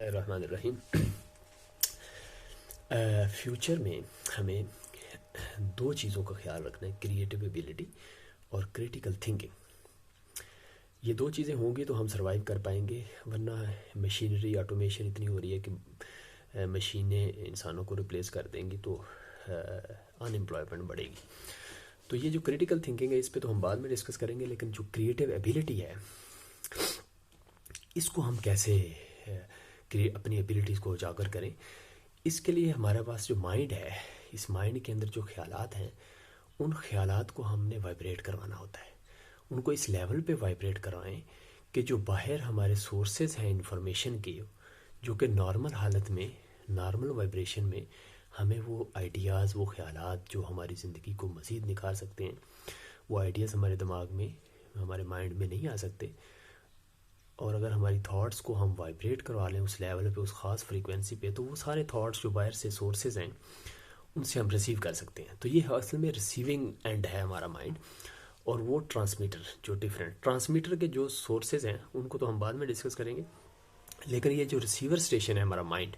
बिस्मिल्लाहिर्रहमानिर्रहीम। फ्यूचर में हमें दो चीज़ों का ख्याल रखना है, क्रिएटिव एबिलिटी और क्रिटिकल थिंकिंग। ये दो चीज़ें होंगी तो हम सर्वाइव कर पाएंगे, वरना मशीनरी ऑटोमेशन इतनी हो रही है कि मशीनें इंसानों को रिप्लेस कर देंगी तो अनएम्प्लॉयमेंट बढ़ेगी। तो ये जो क्रिटिकल थिंकिंग है इस पे तो हम बाद में डिस्कस करेंगे, लेकिन जो क्रिएटिव एबिलिटी है इसको हम कैसे अपनी एबिलिटीज़ को उजागर करें। इसके लिए हमारे पास जो माइंड है, इस माइंड के अंदर जो ख्यालात हैं उन ख्यालात को हमने वाइब्रेट करवाना होता है। उनको इस लेवल पे वाइब्रेट करवाएं कि जो बाहर हमारे सोर्सेज हैं इंफॉर्मेशन के, जो कि नॉर्मल हालत में, नॉर्मल वाइब्रेशन में हमें वो आइडियाज़, वो ख्यालात जो हमारी ज़िंदगी को मज़ीद निखार सकते हैं, वो आइडियाज़ हमारे दिमाग में, हमारे माइंड में नहीं आ सकते। और अगर हमारी थॉट्स को हम वाइब्रेट करवा लें उस लेवल पे, उस ख़ास फ्रीक्वेंसी पे, तो वो सारे थॉट्स जो बाहर से सोर्सेज हैं उनसे हम रिसीव कर सकते हैं। तो ये असल में रिसीविंग एंड है हमारा माइंड। और वो ट्रांसमीटर, जो डिफरेंट ट्रांसमीटर के जो सोर्सेज हैं उनको तो हम बाद में डिस्कस करेंगे, लेकिन ये जो रिसीवर स्टेशन है हमारा माइंड,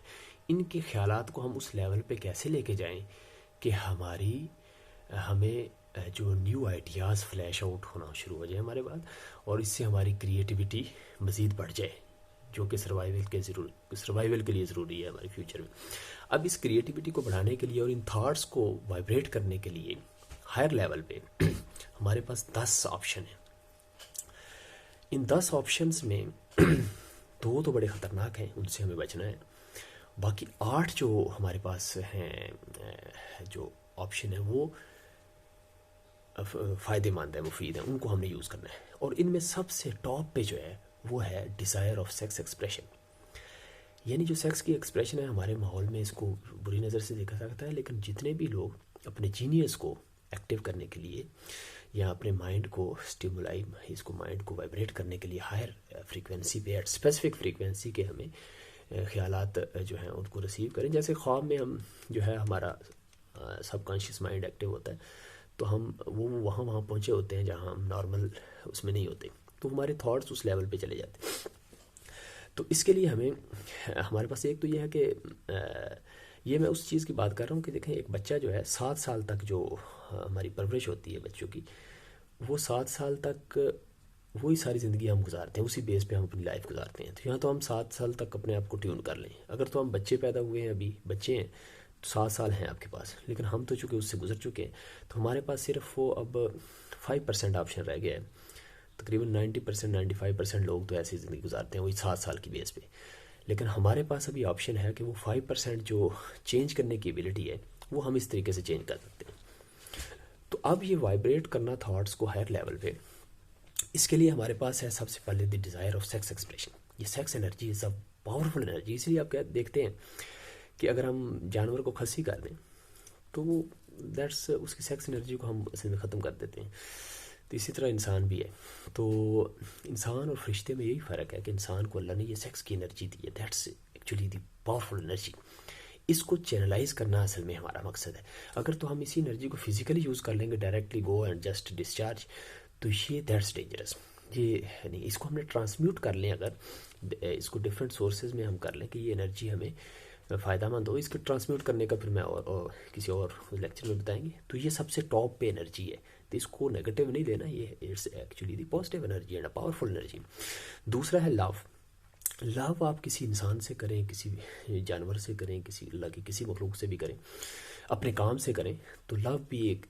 इनके ख्यालात को हम उस लेवल पे कैसे लेके जाएं कि हमें जो न्यू आइडियाज़ फ्लैश आउट होना शुरू हो जाए हमारे बाद, और इससे हमारी क्रिएटिविटी मज़ीद बढ़ जाए, जो कि सर्वाइवल के लिए ज़रूरी है हमारे फ्यूचर में। अब इस क्रिएटिविटी को बढ़ाने के लिए और इन थॉट्स को वाइब्रेट करने के लिए हायर लेवल पे हमारे पास 10 ऑप्शन हैं। इन 10 ऑप्शंस में दो तो बड़े ख़तरनाक हैं, उनसे हमें बचना है। बाकी 8 जो हमारे पास हैं, जो ऑप्शन है वो फ़ायदेमंद है, मुफीद है, उनको हमने यूज़ करना है। और इनमें सबसे टॉप पे जो है वो है डिज़ायर ऑफ सेक्स एक्सप्रेशन। यानी जो सेक्स की एक्सप्रेशन है हमारे माहौल में, इसको बुरी नज़र से देखा सकता है, लेकिन जितने भी लोग अपने जीनियस को एक्टिव करने के लिए या अपने माइंड को स्टिमुलाई, इसको माइंड को वाइब्रेट करने के लिए हायर फ्रीक्वेंसी पे, स्पेसिफिक फ्रीक्वेंसी के हमें ख्यालात जो हैं उनको रिसीव करें। जैसे ख्वाब में हम जो है हमारा सबकॉन्शियस माइंड एक्टिव होता है, तो हम वो वहाँ पहुँचे होते हैं जहाँ हम नॉर्मल उसमें नहीं होते, तो हमारे थॉट्स उस लेवल पे चले जाते हैं। तो इसके लिए हमें, हमारे पास एक तो ये है कि ये मैं उस चीज़ की बात कर रहा हूँ कि देखें, एक बच्चा जो है 7 साल तक जो हमारी परवरिश होती है बच्चों की, वो 7 साल तक वही सारी ज़िंदगी हम गुजारते हैं, उसी बेस पे हम अपनी लाइफ गुजारते हैं। तो यहाँ तो हम 7 साल तक अपने आप को ट्यून कर लें। अगर तो हम बच्चे पैदा हुए हैं, अभी बच्चे हैं, तो 7 साल हैं आपके पास, लेकिन हम तो चूँकि उससे गुजर चुके हैं, तो हमारे पास सिर्फ वो अब 5% ऑप्शन रह गया है। तकरीबन 90%, 95% लोग तो ऐसी ज़िंदगी गुजारते हैं वही 7 साल की बेस पे। लेकिन हमारे पास अभी ऑप्शन है कि वो 5% जो चेंज करने की एबिलिटी है वो हम इस तरीके से चेंज कर सकते हैं। तो अब ये वाइब्रेट करना थॉट्स को हायर लेवल पे, इसके लिए हमारे पास है सबसे पहले the desire of sex expression. ये sex energy is a powerful energy. इसलिए आप क्या देखते हैं कि अगर हम जानवर को खस्सी कर दें तो वो दैट्स उसकी सेक्स एनर्जी को हम असल में ख़त्म कर देते हैं। तो इसी तरह इंसान भी है। तो इंसान और फरिश्ते में यही फ़र्क है कि इंसान को अल्लाह ने ये सेक्स की एनर्जी दी है, that's actually the powerful energy. इसको चैनलाइज करना असल में हमारा मकसद है। अगर तो हम इसी एनर्जी को फिज़िकली यूज़ कर लेंगे, directly go and just discharge, तो ये दैट्स डेंजरस। ये नहीं, इसको हमने ट्रांसम्यूट कर लें, अगर इसको डिफरेंट सोर्सेज में हम कर लें कि ये एनर्जी हमें फ़ायदेमंद हो, इसको ट्रांसम्यूट करने का फिर मैं और किसी और लेक्चर में बताएंगे। तो ये सबसे टॉप पे एनर्जी है, तो इसको नेगेटिव नहीं लेना, ये it's actually the positive energy and a powerful energy. दूसरा है लव। लव आप किसी इंसान से करें, किसी जानवर से करें, किसी अल्लाह की किसी मखलूक से भी करें, अपने काम से करें, तो लव भी एक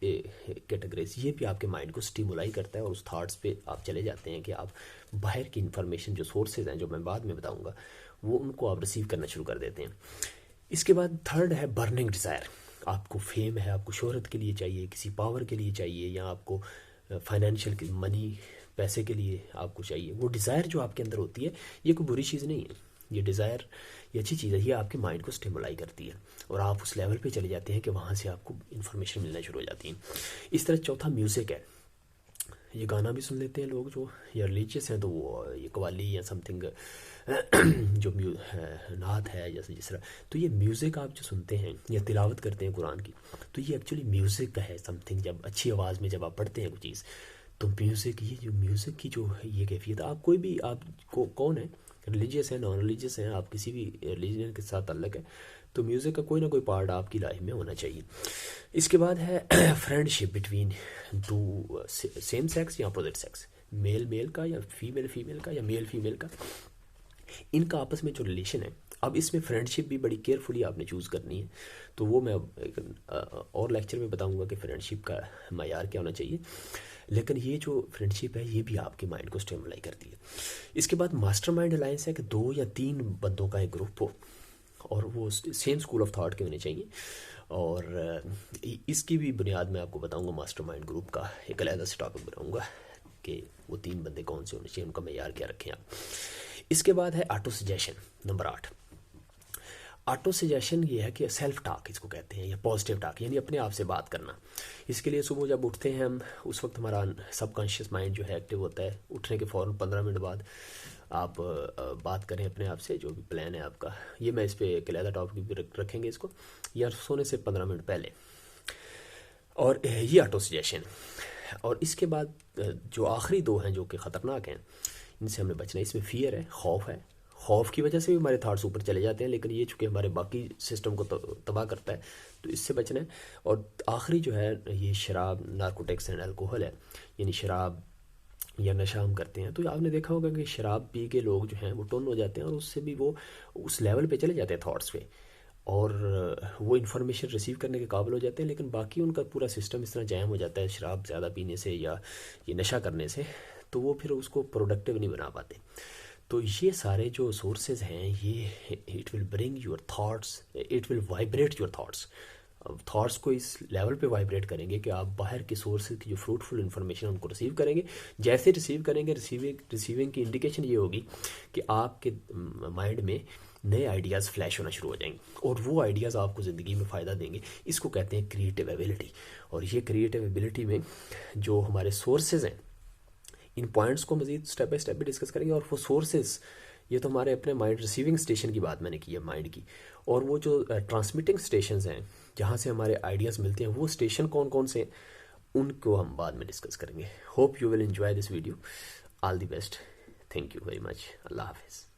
कैटेगरीज, ये भी आपके माइंड को स्टिमुलाई करता है और उस थाट्स पे आप चले जाते हैं कि आप बाहर की इन्फॉर्मेशन, जो सोर्सेज हैं जो मैं बाद में बताऊंगा, वो उनको आप रिसीव करना शुरू कर देते हैं। इसके बाद थर्ड है बर्निंग डिज़ायर। आपको फेम है, आपको शोहरत के लिए चाहिए, किसी पावर के लिए चाहिए, या आपको फाइनेंशियल मनी, पैसे के लिए आपको चाहिए। वो डिज़ायर जो आपके अंदर होती है, ये कोई बुरी चीज़ नहीं है, ये डिज़ायर ये अच्छी चीज़ है, ये आपके माइंड को स्टिमुलाई करती है और आप उस लेवल पे चले जाते हैं कि वहाँ से आपको इन्फॉर्मेशन मिलना शुरू हो जाती है। इस तरह चौथा म्यूज़िक है। ये गाना भी सुन लेते हैं लोग जो या रिलीजियस हैं, तो वो ये कवाली या समथिंग जो नात है जैसे जिस तरह, तो ये म्यूज़िक आप जो सुनते हैं या तिलावत करते हैं कुरान की, तो ये एक्चुअली म्यूज़िक का है समथिंग। जब अच्छी आवाज़ में जब आप पढ़ते हैं कोई चीज़, तो म्यूज़िक, ये जो म्यूज़िक की जो ये कैफियत, आप कोई भी, आपको कौन है रिलीजियस है, नॉन रिलीजियस हैं, आप किसी भी रिलीजन के साथ ताल्लुक़ है, तो म्यूज़िक का कोई ना कोई पार्ट आपकी लाइफ में होना चाहिए। इसके बाद है friendship between two same sex या अपोजिट सेक्स, मेल मेल का या फीमेल फीमेल का या मेल फीमेल का, इनका आपस में जो रिलेशन है। अब इसमें फ्रेंडशिप भी बड़ी केयरफुली आपने चूज़ करनी है, तो वो मैं और लेक्चर में बताऊंगा कि फ्रेंडशिप का मायार क्या होना चाहिए। लेकिन ये जो फ्रेंडशिप है ये भी आपके माइंड को स्टिमुलेट करती है। इसके बाद मास्टरमाइंड अलायंस है कि 2 या 3 बंदों का एक ग्रुप हो और वो सेम स्कूल ऑफ थॉट के होने चाहिए। और इसकी भी बुनियाद मैं आपको बताऊंगा, मास्टरमाइंड ग्रुप का एक अलग से टॉपिक बनाऊंगा कि वो 3 बंदे कौन से होने चाहिए, उनका मायार क्या रखें आप। इसके बाद है auto suggestion, number 8। Auto suggestion ये है कि सेल्फ टॉक इसको कहते हैं, या पॉजिटिव टॉक, यानी अपने आप से बात करना। इसके लिए सुबह जब उठते हैं हम, उस वक्त हमारा सबकॉन्शियस माइंड जो है एक्टिव होता है। उठने के फ़ौरन 15 मिनट बाद आप बात करें अपने आप से, जो भी प्लान है आपका। ये मैं इस पर एक अलग टॉपिक भी रखेंगे इसको, या सोने से 15 मिनट पहले। और ये ऑटो सजेशन। और इसके बाद जो आखिरी 2 हैं जो कि ख़तरनाक हैं, इनसे हमें बचना है। इसमें फियर है, खौफ है। खौफ की वजह से भी हमारे थाट्स ऊपर चले जाते हैं, लेकिन ये चूँकि हमारे बाकी सिस्टम को तबाह करता है, तो इससे बचना है। और आखिरी जो है ये शराब, नारकोटिक्स एंड अल्कोहल है, यानी शराब या नशा हम करते हैं। तो आपने देखा होगा कि शराब पी के लोग जो हैं वो टोन हो जाते हैं, और उससे भी वो उस लेवल पे चले जाते हैं थॉट्स पे, और वो इन्फॉर्मेशन रिसीव करने के काबिल हो जाते हैं। लेकिन बाकी उनका पूरा सिस्टम इस तरह जैम हो जाता है शराब ज़्यादा पीने से या ये नशा करने से, तो वो फिर उसको प्रोडक्टिव नहीं बना पाते। तो ये सारे जो सोर्सेज हैं, ये it will bring your thoughts, it will vibrate your thoughts. Thoughts को इस लेवल पे वाइब्रेट करेंगे कि आप बाहर के सोर्सेज की जो फ्रूटफुल इन्फॉर्मेशन है उनको रिसीव करेंगे। जैसे रिसीव करेंगे, रिसीविंग की इंडिकेशन ये होगी कि आपके माइंड में नए आइडियाज़ फ्लैश होना शुरू हो जाएंगे, और वो आइडियाज़ आपको ज़िंदगी में फ़ायदा देंगे। इसको कहते हैं क्रिएटिव एबिलिटी। और ये क्रिएटिव एबिलिटी में जो हमारे सोर्सेज हैं, इन पॉइंट्स को मज़ीद स्टेप बाय स्टेप भी डिस्कस करेंगे। और वो सोर्सेज, ये तो हमारे अपने माइंड रिसीविंग स्टेशन की बात मैंने की है माइंड की, और वो जो ट्रांसमिटिंग स्टेशंस हैं जहाँ से हमारे आइडियाज़ मिलते हैं, वो स्टेशन कौन कौन से, उनको हम बाद में डिस्कस करेंगे। Hope you will enjoy this video. All the best, thank you very much, अल्लाह हाफिज़।